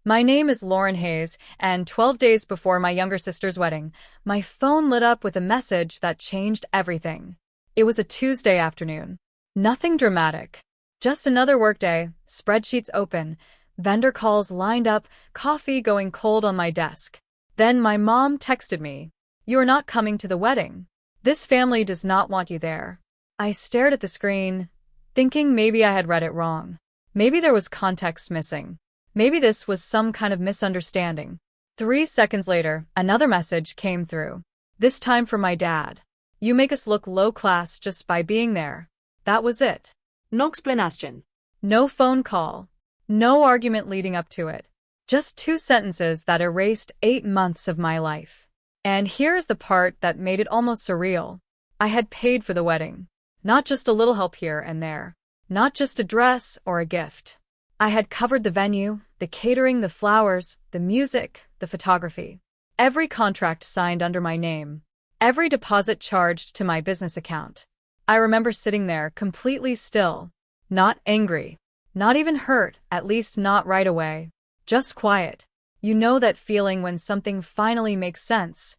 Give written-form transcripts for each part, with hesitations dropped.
My name is Lauren Hayes, and 12 days before my younger sister's wedding, my phone lit up with a message that changed everything. It was a Tuesday afternoon. Nothing dramatic. Just another workday, spreadsheets open, vendor calls lined up, coffee going cold on my desk. Then my mom texted me, "You're not coming to the wedding. This family does not want you there." I stared at the screen, thinking maybe I had read it wrong. Maybe there was context missing. Maybe this was some kind of misunderstanding. 3 seconds later, another message came through. This time from my dad. "You make us look low class just by being there." That was it. No explanation. No phone call. No argument leading up to it. Just 2 sentences that erased 8 months of my life. And here's the part that made it almost surreal. I had paid for the wedding. Not just a little help here and there. Not just a dress or a gift. I had covered the venue, the catering, the flowers, the music, the photography. Every contract signed under my name. Every deposit charged to my business account. I remember sitting there completely still. Not angry. Not even hurt, at least not right away. Just quiet. You know that feeling when something finally makes sense,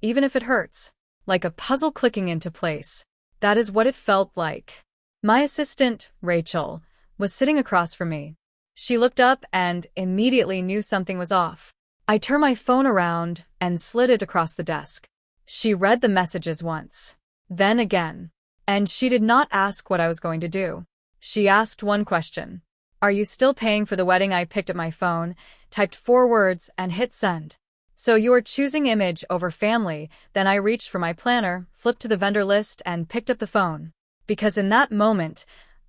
even if it hurts. Like a puzzle clicking into place. That is what it felt like. My assistant, Rachel, was sitting across from me. She looked up and immediately knew something was off. I turned my phone around and slid it across the desk. She read the messages once, then again, and she did not ask what I was going to do. She asked one question. "Are you still paying for the wedding?" I picked up my phone, typed 4 words, and hit send. "So you are choosing image over family." Then I reached for my planner, flipped to the vendor list, and picked up the phone. Because in that moment,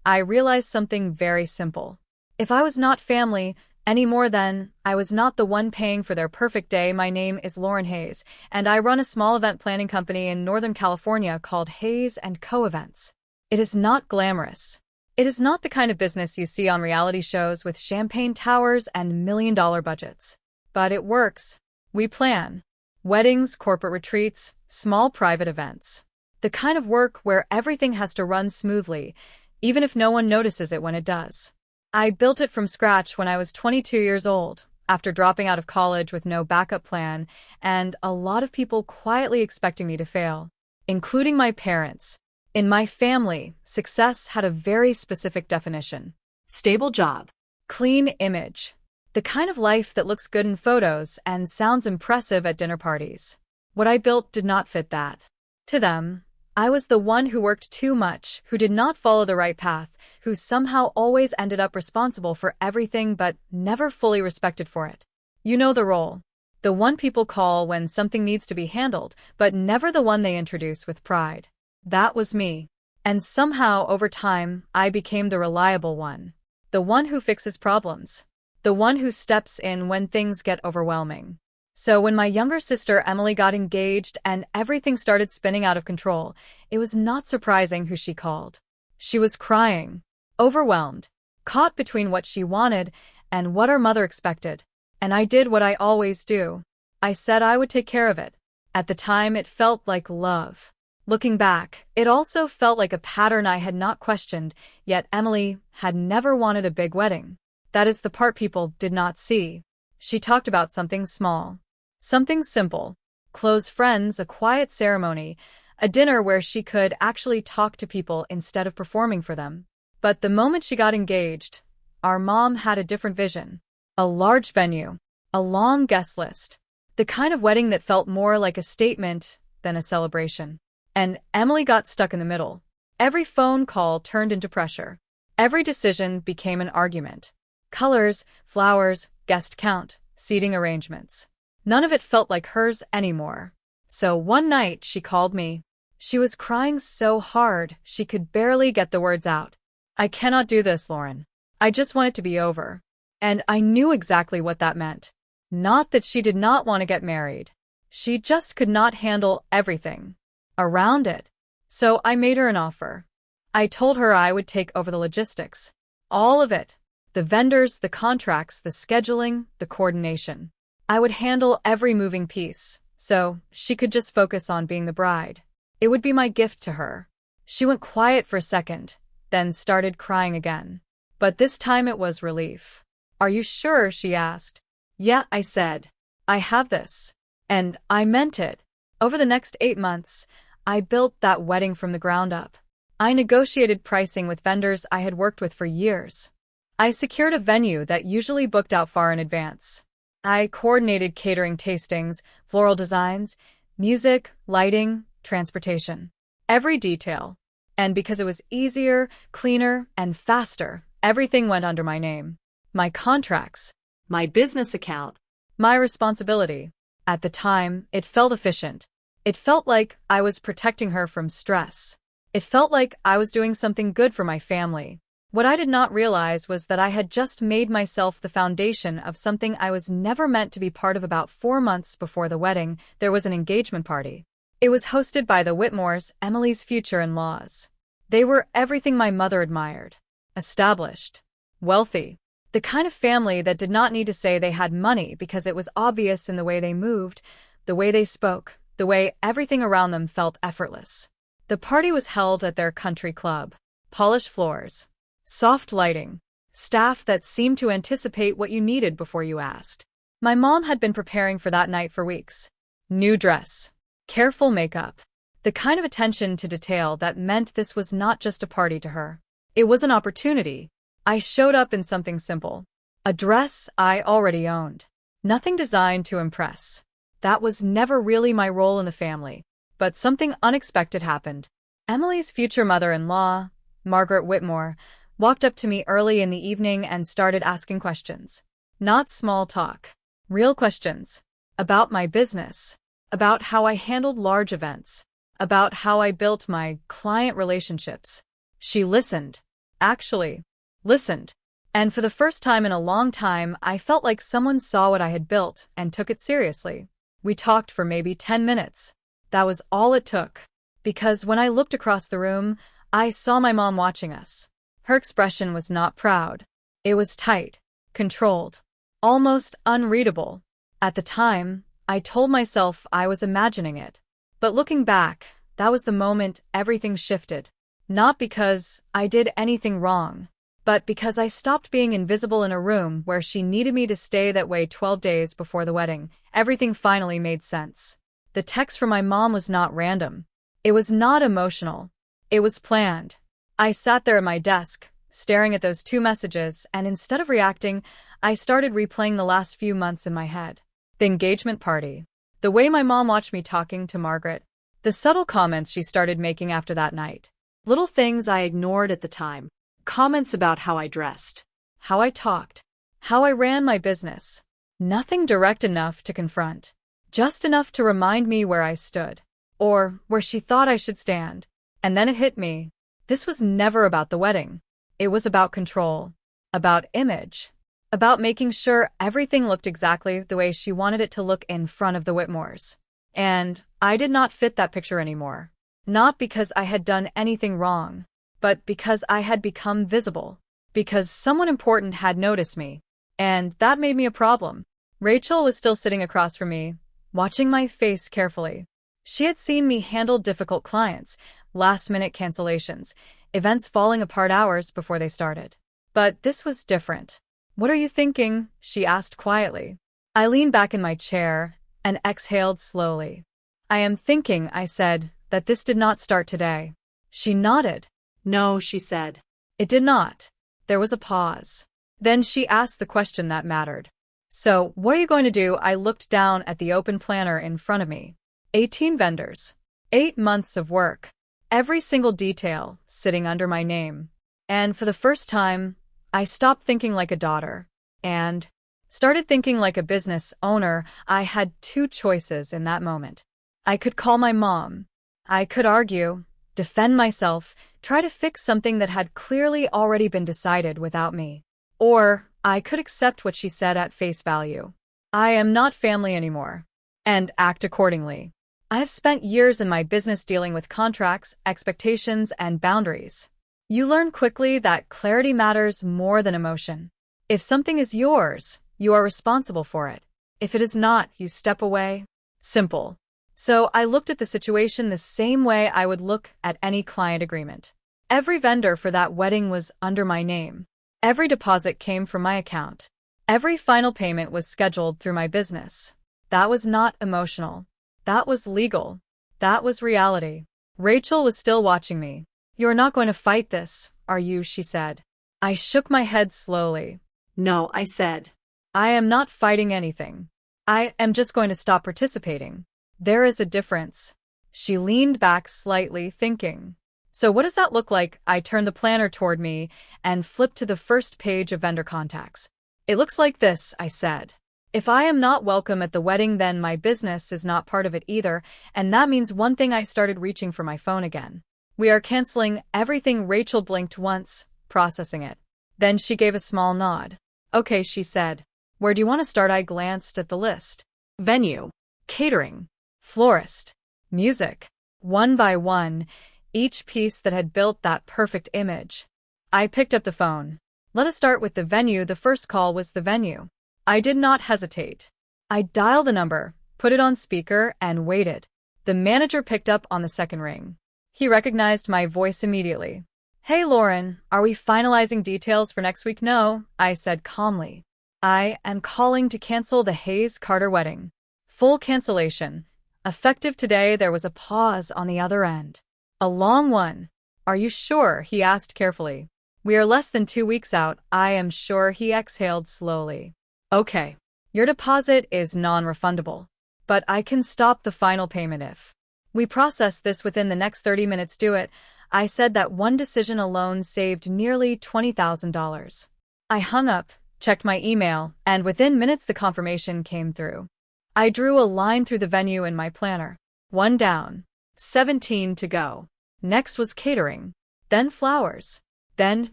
I realized something very simple. If I was not family, any more than I was not the one paying for their perfect day. My name is Lauren Hayes, and I run a small event planning company in Northern California called Hayes & Co. Events. It is not glamorous. It is not the kind of business you see on reality shows with champagne towers and million-dollar budgets. But it works. We plan weddings, corporate retreats, small private events. The kind of work where everything has to run smoothly, even if no one notices it when it does. I built it from scratch when I was 22 years old, after dropping out of college with no backup plan, and a lot of people quietly expecting me to fail, including my parents. In my family, success had a very specific definition. Stable job. Clean image. The kind of life that looks good in photos and sounds impressive at dinner parties. What I built did not fit that. To them, I was the one who worked too much, who did not follow the right path, who somehow always ended up responsible for everything but never fully respected for it. You know the role. The one people call when something needs to be handled, but never the one they introduce with pride. That was me. And somehow, over time, I became the reliable one. The one who fixes problems. The one who steps in when things get overwhelming. So when my younger sister Emily got engaged and everything started spinning out of control, it was not surprising who she called. She was crying, overwhelmed, caught between what she wanted and what her mother expected. And I did what I always do. I said I would take care of it. At the time, it felt like love. Looking back, it also felt like a pattern I had not questioned, yet Emily had never wanted a big wedding. That is the part people did not see. She talked about something small. Something simple. Close friends, a quiet ceremony, a dinner where she could actually talk to people instead of performing for them. But the moment she got engaged, our mom had a different vision. A large venue. A long guest list. The kind of wedding that felt more like a statement than a celebration. And Emily got stuck in the middle. Every phone call turned into pressure. Every decision became an argument. Colors, flowers, guest count, seating arrangements. None of it felt like hers anymore. So one night she called me. She was crying so hard she could barely get the words out. "I cannot do this, Lauren. I just want it to be over." And I knew exactly what that meant. Not that she did not want to get married. She just could not handle everything around it. So I made her an offer. I told her I would take over the logistics. All of it. The vendors, the contracts, the scheduling, the coordination. I would handle every moving piece, so she could just focus on being the bride. It would be my gift to her. She went quiet for a second, then started crying again. But this time it was relief. "Are you sure?" she asked. Yeah, I said. I have this. And I meant it. Over the next 8 months, I built that wedding from the ground up. I negotiated pricing with vendors I had worked with for years. I secured a venue that usually booked out far in advance. I coordinated catering tastings, floral designs, music, lighting, transportation. Every detail. And because it was easier, cleaner, and faster, everything went under my name. My contracts. My business account. My responsibility. At the time, it felt efficient. It felt like I was protecting her from stress. It felt like I was doing something good for my family. What I did not realize was that I had just made myself the foundation of something I was never meant to be part of. About 4 months before the wedding, there was an engagement party. It was hosted by the Whitmores, Emily's future in-laws. They were everything my mother admired. Established. Wealthy. The kind of family that did not need to say they had money because it was obvious in the way they moved, the way they spoke, the way everything around them felt effortless. The party was held at their country club. Polished floors. Soft lighting. Staff that seemed to anticipate what you needed before you asked. My mom had been preparing for that night for weeks. New dress. Careful makeup. The kind of attention to detail that meant this was not just a party to her. It was an opportunity. I showed up in something simple. A dress I already owned. Nothing designed to impress. That was never really my role in the family. But something unexpected happened. Emily's future mother-in-law, Margaret Whitmore, walked up to me early in the evening and started asking questions. Not small talk. Real questions. About my business. About how I handled large events. About how I built my client relationships. She listened. Actually, listened. And for the first time in a long time, I felt like someone saw what I had built and took it seriously. We talked for maybe 10 minutes. That was all it took. Because when I looked across the room, I saw my mom watching us. Her expression was not proud. It was tight, controlled, almost unreadable. At the time, I told myself I was imagining it. But looking back, that was the moment everything shifted. Not because I did anything wrong, but because I stopped being invisible in a room where she needed me to stay that way 12 days before the wedding. Everything finally made sense. The text from my mom was not random. It was not emotional. It was planned. I sat there at my desk, staring at those 2 messages, and instead of reacting, I started replaying the last few months in my head. The engagement party. The way my mom watched me talking to Margaret. The subtle comments she started making after that night. Little things I ignored at the time. Comments about how I dressed. How I talked. How I ran my business. Nothing direct enough to confront. Just enough to remind me where I stood. Or where she thought I should stand. And then it hit me. This was never about the wedding. It was about control. About image. About making sure everything looked exactly the way she wanted it to look in front of the Whitmores. And I did not fit that picture anymore. Not because I had done anything wrong, but because I had become visible. Because someone important had noticed me. And that made me a problem. Rachel was still sitting across from me, watching my face carefully. She had seen me handle difficult clients, last-minute cancellations, events falling apart hours before they started. But this was different. "What are you thinking?" she asked quietly. I leaned back in my chair and exhaled slowly. "I am thinking," I said, "that this did not start today." She nodded. "No," she said. "It did not." There was a pause. Then she asked the question that mattered. "So, what are you going to do?" I looked down at the open planner in front of me. 18 vendors. 8 months of work. Every single detail sitting under my name. And for the first time, I stopped thinking like a daughter and started thinking like a business owner. I had 2 choices in that moment. I could call my mom. I could argue, defend myself, try to fix something that had clearly already been decided without me. Or I could accept what she said at face value. I am not family anymore. And act accordingly. I have spent years in my business dealing with contracts, expectations, and boundaries. You learn quickly that clarity matters more than emotion. If something is yours, you are responsible for it. If it is not, you step away. Simple. So I looked at the situation the same way I would look at any client agreement. Every vendor for that wedding was under my name. Every deposit came from my account. Every final payment was scheduled through my business. That was not emotional. That was legal. That was reality. Rachel was still watching me. "You are not going to fight this, are you?" she said. I shook my head slowly. "No," I said. "I am not fighting anything. I am just going to stop participating. There is a difference." She leaned back slightly, thinking. "So what does that look like?" I turned the planner toward me and flipped to the first page of vendor contacts. "It looks like this," I said. "If I am not welcome at the wedding, then my business is not part of it either, and that means one thing." I started reaching for my phone again. "We are canceling everything." Rachel blinked once, processing it. Then she gave a small nod. "Okay," she said. "Where do you want to start?" I glanced at the list. Venue, Catering, florist, music. One by one, each piece that had built that perfect image. I picked up the phone. "Let us start with the venue." The first call was the venue. I did not hesitate. I dialed the number, put it on speaker, and waited. The manager picked up on the second ring. He recognized my voice immediately. "Hey, Lauren, are we finalizing details for next week?" "No," I said calmly. "I am calling to cancel the Hayes Carter wedding. Full cancellation. Effective today." There was a pause on the other end. A long one. "Are you sure?" he asked carefully. "We are less than 2 weeks out." "I am sure." He exhaled slowly. "Okay. Your deposit is non-refundable. But I can stop the final payment if we process this within the next 30 minutes. Do it." I said that one decision alone saved nearly $20,000. I hung up, checked my email, and within minutes the confirmation came through. I drew a line through the venue in my planner. 1 down, 17 to go. Next was catering, then flowers, then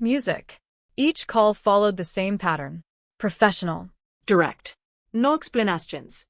music. Each call followed the same pattern. Professional. direct, no explanations.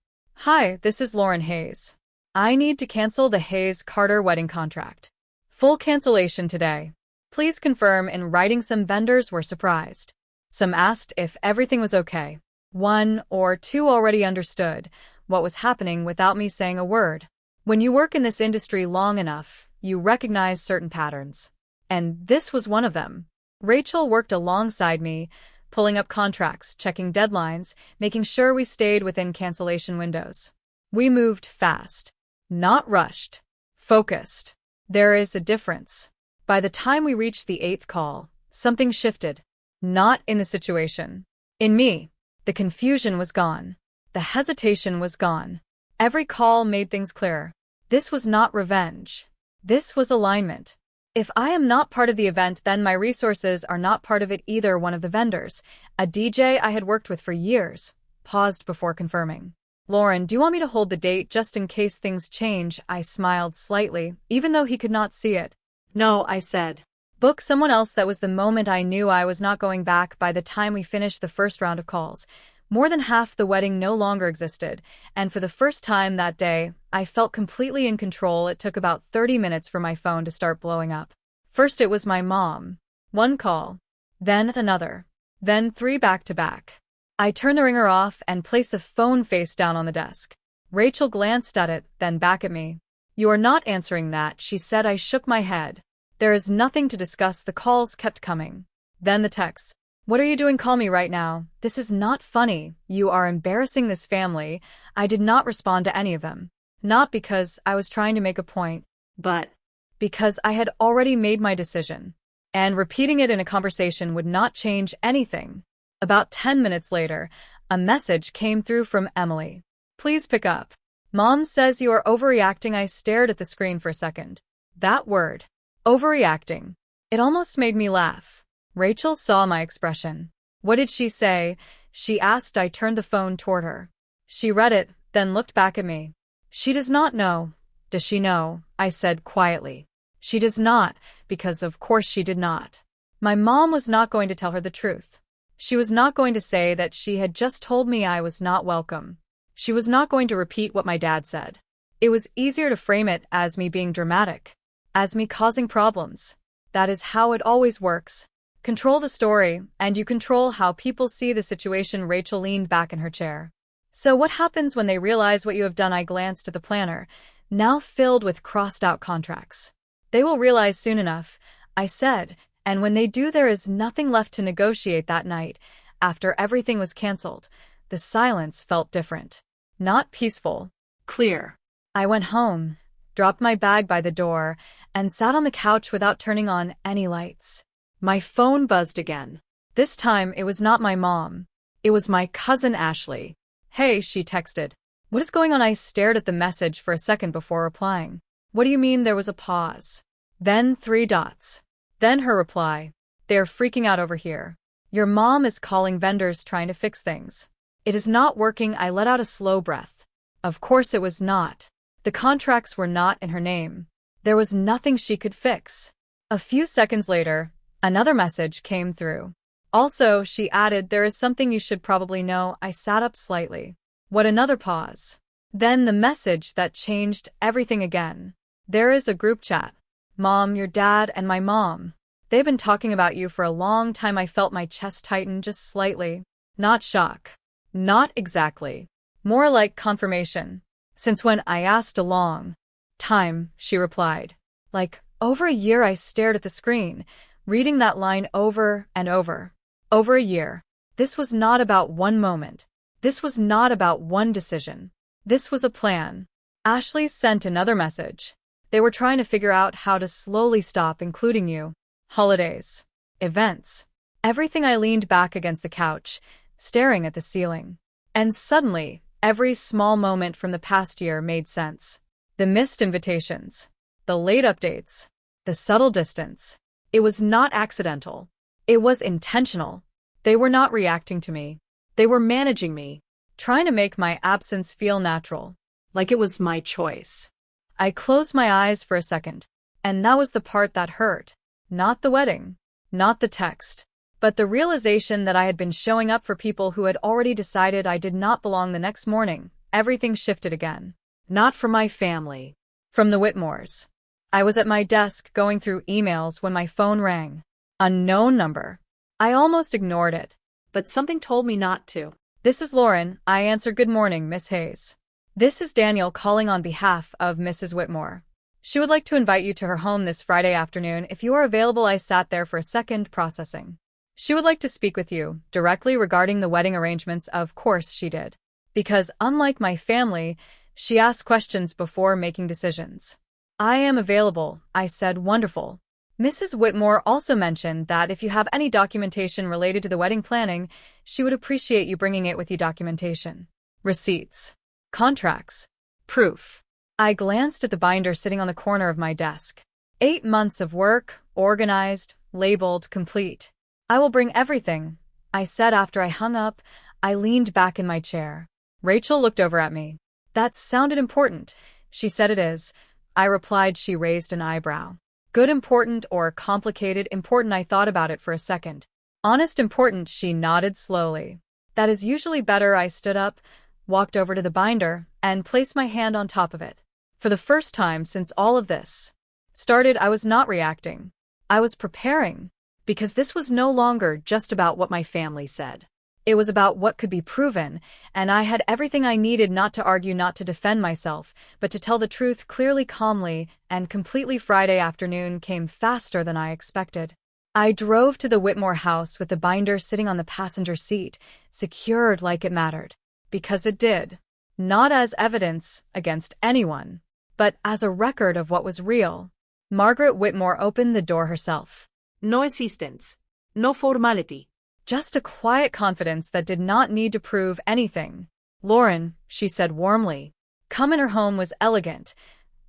"Hi, this is Lauren Hayes. I need to cancel the Hayes Carter wedding contract. Full cancellation today. Please confirm." In writing, some vendors were surprised. Some asked if everything was okay. 1 or 2 already understood what was happening without me saying a word. When you work in this industry long enough, you recognize certain patterns. And this was one of them. Rachel worked alongside me, pulling up contracts, checking deadlines, making sure we stayed within cancellation windows. We moved fast. Not rushed. Focused. There is a difference. By the time we reached the 8th call, something shifted. Not in the situation. In me. The confusion was gone. The hesitation was gone. Every call made things clear. This was not revenge. This was alignment. If I am not part of the event, then my resources are not part of it either. One of the vendors, a DJ I had worked with for years, paused before confirming. "Lauren, do you want me to hold the date just in case things change?" I smiled slightly, even though he could not see it. "No," I said. "Book someone else." That was the moment I knew I was not going back. By the time we finished the first round of calls, more than half the wedding no longer existed, and for the first time that day, I felt completely in control. It took about 30 minutes for my phone to start blowing up. First it was my mom. 1 call. Then another. Then 3 back-to-back. I turned the ringer off and placed the phone face down on the desk. Rachel glanced at it, then back at me. "You are not answering that," she said. I shook my head. "There is nothing to discuss." The calls kept coming. Then the texts. "What are you doing? Call me right now. This is not funny. You are embarrassing this family." I did not respond to any of them. Not because I was trying to make a point, but because I had already made my decision. And repeating it in a conversation would not change anything. About 10 minutes later, a message came through from Emily. "Please pick up. Mom says you are overreacting." I stared at the screen for a second. That word. Overreacting. It almost made me laugh. Rachel saw my expression. "What did she say?" she asked. I turned the phone toward her. She read it, then looked back at me. "She does not know." "Does she know?" I said quietly. "She does not," because of course she did not. My mom was not going to tell her the truth. She was not going to say that she had just told me I was not welcome. She was not going to repeat what my dad said. It was easier to frame it as me being dramatic, as me causing problems. That is how it always works. Control the story, and you control how people see the situation. Rachel leaned back in her chair. "So what happens when they realize what you have done?" I glanced at the planner, now filled with crossed-out contracts. "They will realize soon enough," I said, "and when they do, there is nothing left to negotiate." That night, after everything was canceled, the silence felt different. Not peaceful. Clear. I went home, dropped my bag by the door, and sat on the couch without turning on any lights. My phone buzzed again. This time, it was not my mom. It was my cousin Ashley. "Hey," she texted. "What is going on?" I stared at the message for a second before replying. "What do you mean?" There was a pause. Then 3 dots. Then her reply. "They are freaking out over here. Your mom is calling vendors trying to fix things. It is not working." I let out a slow breath. Of course it was not. The contracts were not in her name. There was nothing she could fix. A few seconds later, another message came through. "Also," she added, "there is something you should probably know." I sat up slightly. What? Another pause. Then the message that changed everything again. "There is a group chat. Mom, your dad, and my mom. They've been talking about you for a long time." I felt my chest tighten just slightly. Not shock. Not exactly. More like confirmation. "Since when?" I asked. "A long time," she replied. "Like, over a year." I stared at the screen, reading that line over and over. Over a year. This was not about one moment. This was not about one decision. This was a plan. Ashley sent another message. "They were trying to figure out how to slowly stop including you. Holidays. Events." Everything. I leaned back against the couch, staring at the ceiling. And suddenly, every small moment from the past year made sense. The missed invitations. The late updates. The subtle distance. It was not accidental. It was intentional. They were not reacting to me. They were managing me, trying to make my absence feel natural. Like it was my choice. I closed my eyes for a second, and that was the part that hurt. Not the wedding, not the text, but the realization that I had been showing up for people who had already decided I did not belong. The next morning, everything shifted again. Not for my family. From the Whitmores. I was at my desk going through emails when my phone rang. Unknown number. I almost ignored it. But something told me not to. "This is Lauren," I answered. "Good morning, Miss Hayes. This is Daniel calling on behalf of Mrs. Whitmore. She would like to invite you to her home this Friday afternoon if you are available." I sat there for a second, processing. She would like to speak with you directly regarding the wedding arrangements. Of course she did. Because, unlike my family, she asked questions before making decisions. "I am available," I said. "Wonderful." Mrs. Whitmore also mentioned that if you have any documentation related to the wedding planning, she would appreciate you bringing it with you. Documentation. Receipts. Contracts. Proof. I glanced at the binder sitting on the corner of my desk. 8 months of work, organized, labeled, complete. "I will bring everything," I said. After I hung up, I leaned back in my chair. Rachel looked over at me. "That sounded important." She said. "It is," I replied. She raised an eyebrow. "Good important or complicated important?" I thought about it for a second. "Honest important." She nodded slowly. "That is usually better." I stood up, walked over to the binder, and placed my hand on top of it. For the first time since all of this started, I was not reacting. I was preparing, because this was no longer just about what my family said. It was about what could be proven, and I had everything I needed, not to argue, not to defend myself, but to tell the truth clearly, calmly, and completely. Friday afternoon came faster than I expected. I drove to the Whitmore house with the binder sitting on the passenger seat, secured like it mattered. Because it did. Not as evidence against anyone, but as a record of what was real. Margaret Whitmore opened the door herself. No assistance. No formality. Just a quiet confidence that did not need to prove anything. "Lauren," she said warmly. Come in. Her home was elegant,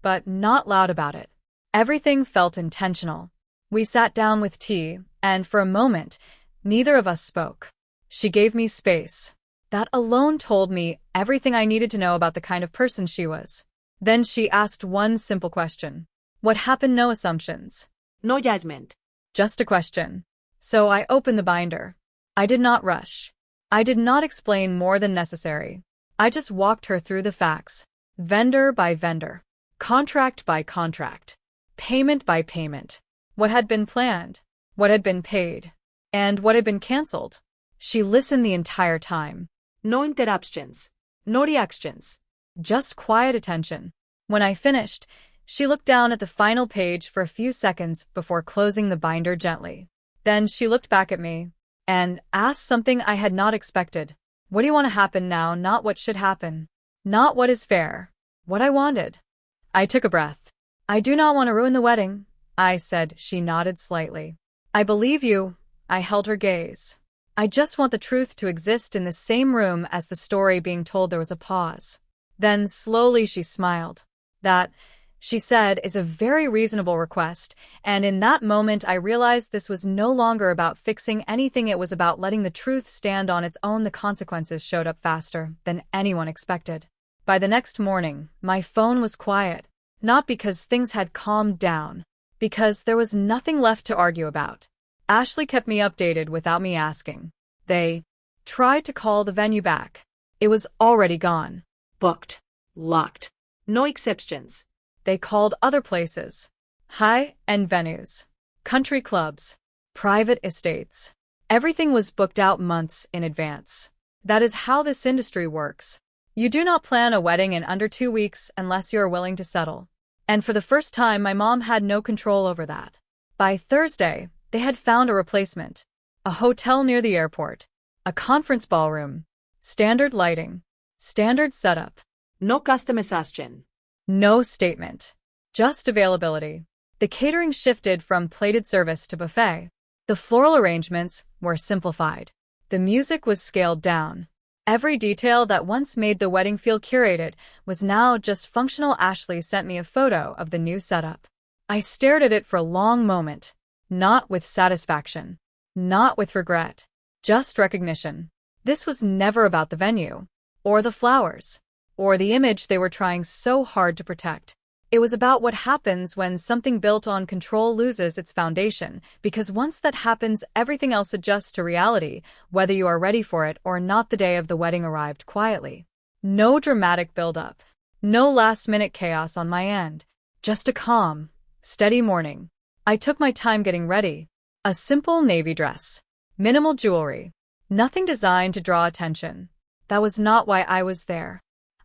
but not loud about it. Everything felt intentional. We sat down with tea, and for a moment, neither of us spoke. She gave me space. That alone told me everything I needed to know about the kind of person she was. Then she asked one simple question. "What happened?" No assumptions. No judgment. Just a question. So I opened the binder. I did not rush. I did not explain more than necessary. I just walked her through the facts, vendor by vendor, contract by contract, payment by payment, what had been planned, what had been paid, and what had been canceled. She listened the entire time. No interruptions. No reactions. Just quiet attention. When I finished, she looked down at the final page for a few seconds before closing the binder gently. Then she looked back at me. and asked something I had not expected. What do you want to happen now? Not what should happen. Not what is fair. What I wanted. I took a breath. I do not want to ruin the wedding, I said. She nodded slightly. I believe you. I held her gaze. I just want the truth to exist in the same room as the story being told. There was a pause. Then slowly she smiled. That, she said, is a very reasonable request, and in that moment I realized this was no longer about fixing anything. It was about letting the truth stand on its own. The consequences showed up faster than anyone expected. By the next morning, my phone was quiet, not because things had calmed down, because there was nothing left to argue about. Ashley kept me updated without me asking. They tried to call the venue back. It was already gone. Booked. Locked. No exceptions. They called other places. High-end venues. Country clubs. Private estates. Everything was booked out months in advance. That is how this industry works. You do not plan a wedding in under 2 weeks unless you are willing to settle. And for the first time, my mom had no control over that. By Thursday, they had found a replacement. A hotel near the airport. A conference ballroom. Standard lighting. Standard setup. No customization. No statement. Just availability. The catering shifted from plated service to buffet. The floral arrangements were simplified. The music was scaled down. Every detail that once made the wedding feel curated was now just functional. Ashley sent me a photo of the new setup. I stared at it for a long moment. Not with satisfaction. Not with regret. Just recognition. This was never about the venue. Or the flowers. Or the image they were trying so hard to protect. It was about what happens when something built on control loses its foundation, because once that happens, everything else adjusts to reality, whether you are ready for it or not. The day of the wedding arrived quietly. No dramatic build-up. No last-minute chaos on my end. Just a calm, steady morning. I took my time getting ready. A simple navy dress. Minimal jewelry. Nothing designed to draw attention. That was not why I was there.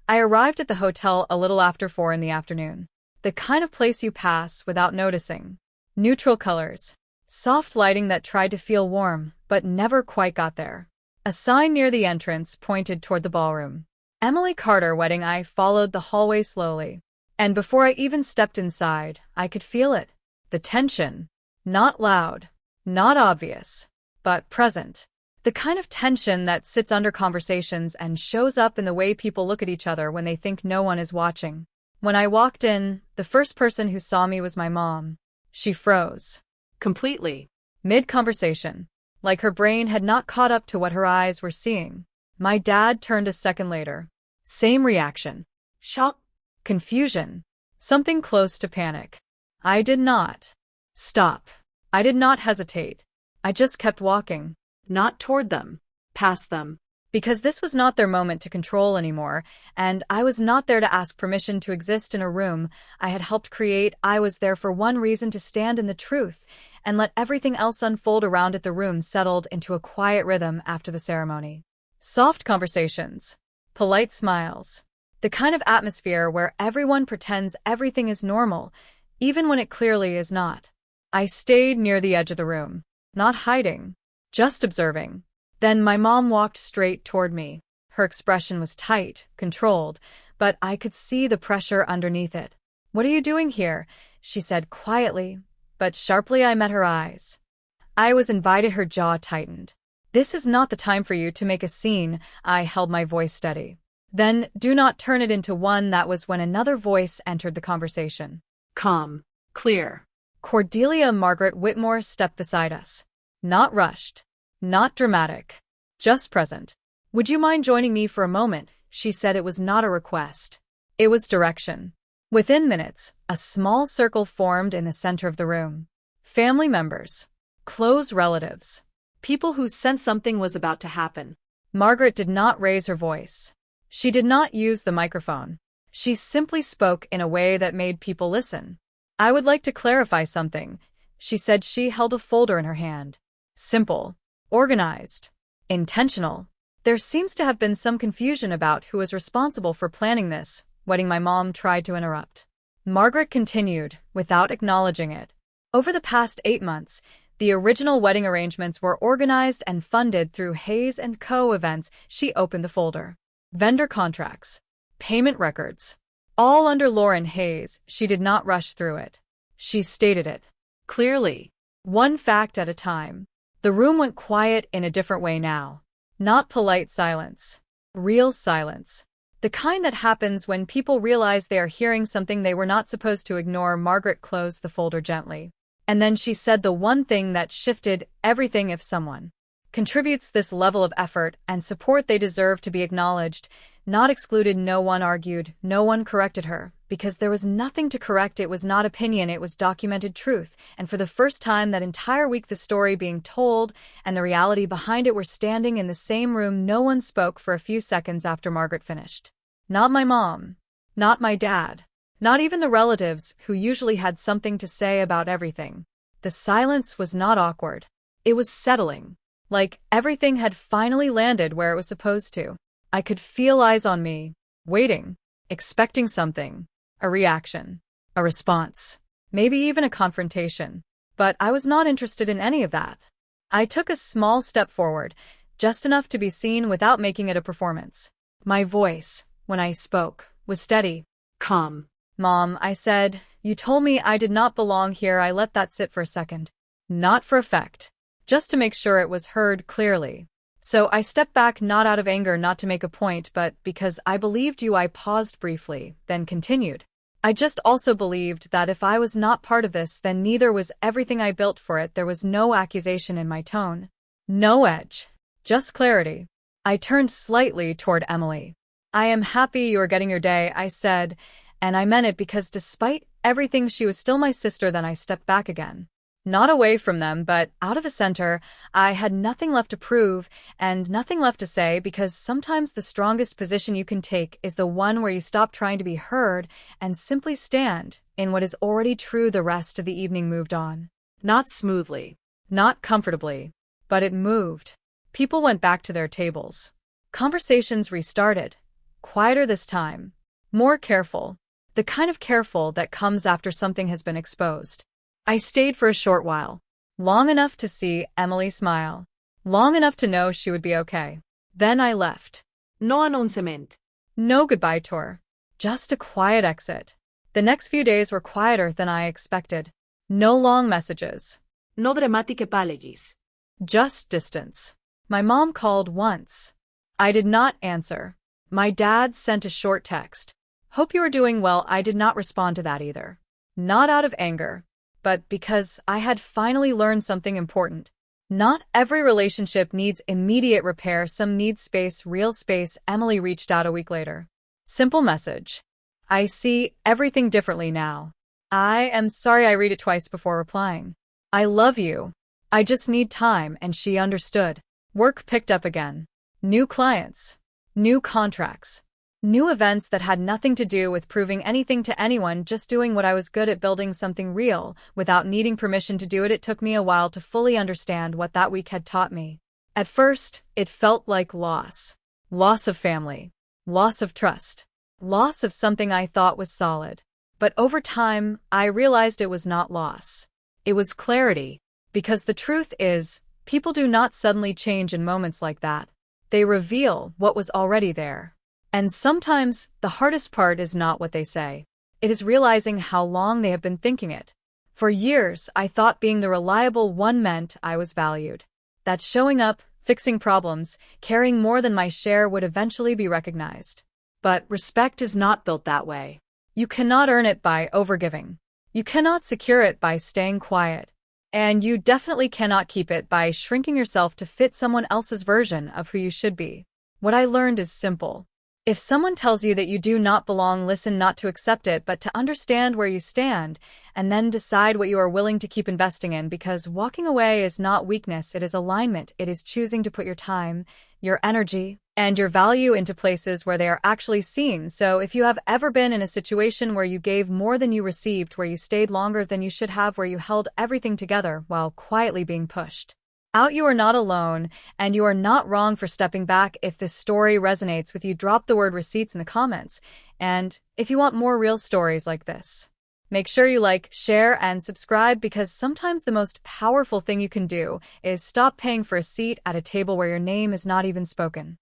I arrived at the hotel a little after 4 in the afternoon. The kind of place you pass without noticing. Neutral colors. Soft lighting that tried to feel warm, but never quite got there. A sign near the entrance pointed toward the ballroom. Emily Carter Wedding. I followed the hallway slowly. And before I even stepped inside, I could feel it. The tension. Not loud. Not obvious. But present. The kind of tension that sits under conversations and shows up in the way people look at each other when they think no one is watching. When I walked in, the first person who saw me was my mom. She froze. Completely. Mid-conversation. Like her brain had not caught up to what her eyes were seeing. My dad turned a second later. Same reaction. Shock. Confusion. Something close to panic. I did not stop. I did not hesitate. I just kept walking. Not toward them. Past them. Because this was not their moment to control anymore, and I was not there to ask permission to exist in a room I had helped create. I was there for one reason: to stand in the truth and let everything else unfold around it. The room settled into a quiet rhythm after the ceremony. Soft conversations. Polite smiles. The kind of atmosphere where everyone pretends everything is normal, even when it clearly is not. I stayed near the edge of the room, not hiding. Just observing. Then my mom walked straight toward me. Her expression was tight, controlled, but I could see the pressure underneath it. "What are you doing here?" she said quietly, but sharply. I met her eyes. I was invited. Her jaw tightened. "This is not the time for you to make a scene." I held my voice steady. "Then do not turn it into one." That was when another voice entered the conversation. Calm. Clear. Cordelia Margaret Whitmore stepped beside us. Not rushed. Not dramatic. Just present. "Would you mind joining me for a moment?" she said. It was not a request. It was direction. Within minutes, a small circle formed in the center of the room. Family members. Close relatives. People who sensed something was about to happen. Margaret did not raise her voice. She did not use the microphone. She simply spoke in a way that made people listen. "I would like to clarify something," she said. She held a folder in her hand. Simple. Organized. Intentional. "There seems to have been some confusion about who was responsible for planning this wedding." My mom tried to interrupt. Margaret continued, without acknowledging it. "Over the past 8 months, The original wedding arrangements were organized and funded through Hayes & Co. events. She opened the folder. Vendor contracts. Payment records. All under Lauren Hayes. She did not rush through it. She stated it Clearly. one fact at a time. The room went quiet in a different way now. Not polite silence. Real silence. The kind that happens when people realize they are hearing something they were not supposed to ignore. Margaret closed the folder gently. And then she said the one thing that shifted everything. If someone contributes this level of effort and support, they deserve to be acknowledged, not excluded. No one argued, no one corrected her, because there was nothing to correct. It was not opinion, it was documented truth. And for the first time that entire week, the story being told and the reality behind it were standing in the same room. No one spoke for a few seconds after Margaret finished. Not my mom. Not my dad. Not even the relatives who usually had something to say about everything. The silence was not awkward. It was settling. Like everything had finally landed where it was supposed to. I could feel eyes on me, waiting, expecting something, a reaction, a response, maybe even a confrontation. But I was not interested in any of that. I took a small step forward, just enough to be seen without making it a performance. My voice, when I spoke, was steady. Calm. Mom, I said, you told me I did not belong here. I let that sit for a second. Not for effect. Just to make sure it was heard clearly. So I stepped back, not out of anger, not to make a point, but because I believed you. I paused briefly, then continued. I just also believed that if I was not part of this, then neither was everything I built for it. There was no accusation in my tone. No edge. Just clarity. I turned slightly toward Emily. I am happy you are getting your day, I said, and I meant it because despite everything, she was still my sister. Then I stepped back again. Not away from them, but out of the center. I had nothing left to prove and nothing left to say, because sometimes the strongest position you can take is the one where you stop trying to be heard and simply stand in what is already true. The rest of the evening moved on. Not smoothly. Not comfortably. But it moved. People went back to their tables. Conversations restarted. Quieter this time. More careful. The kind of careful that comes after something has been exposed. I stayed for a short while. Long enough to see Emily smile. Long enough to know she would be okay. Then I left. No announcement. No goodbye tour. Just a quiet exit. The next few days were quieter than I expected. No long messages. No dramatic apologies. Just distance. My mom called once. I did not answer. My dad sent a short text. Hope you are doing well. I did not respond to that either. Not out of anger, but because I had finally learned something important. Not every relationship needs immediate repair. Some need space, real space. Emily reached out a week later. Simple message. I see everything differently now. I am sorry. I read it twice before replying. I love you. I just need time. And she understood. Work picked up again. New clients. New contracts. New events that had nothing to do with proving anything to anyone, just doing what I was good at, building something real, without needing permission to do it. It took me a while to fully understand what that week had taught me. At first, it felt like loss. Loss of family. Loss of trust. Loss of something I thought was solid. But over time, I realized it was not loss. It was clarity. Because the truth is, people do not suddenly change in moments like that. They reveal what was already there. And sometimes, the hardest part is not what they say. It is realizing how long they have been thinking it. For years, I thought being the reliable one meant I was valued. That showing up, fixing problems, caring more than my share would eventually be recognized. But respect is not built that way. You cannot earn it by overgiving. You cannot secure it by staying quiet. And you definitely cannot keep it by shrinking yourself to fit someone else's version of who you should be. What I learned is simple. If someone tells you that you do not belong, listen, not to accept it, but to understand where you stand, and then decide what you are willing to keep investing in, because walking away is not weakness, it is alignment. It is choosing to put your time, your energy, and your value into places where they are actually seen. So if you have ever been in a situation where you gave more than you received, where you stayed longer than you should have, where you held everything together while quietly being pushed out, you are not alone, and you are not wrong for stepping back. If this story resonates with you, drop the word receipts in the comments. And if you want more real stories like this, Make sure you like, share, and subscribe because sometimes the most powerful thing you can do is stop paying for a seat at a table where your name is not even spoken.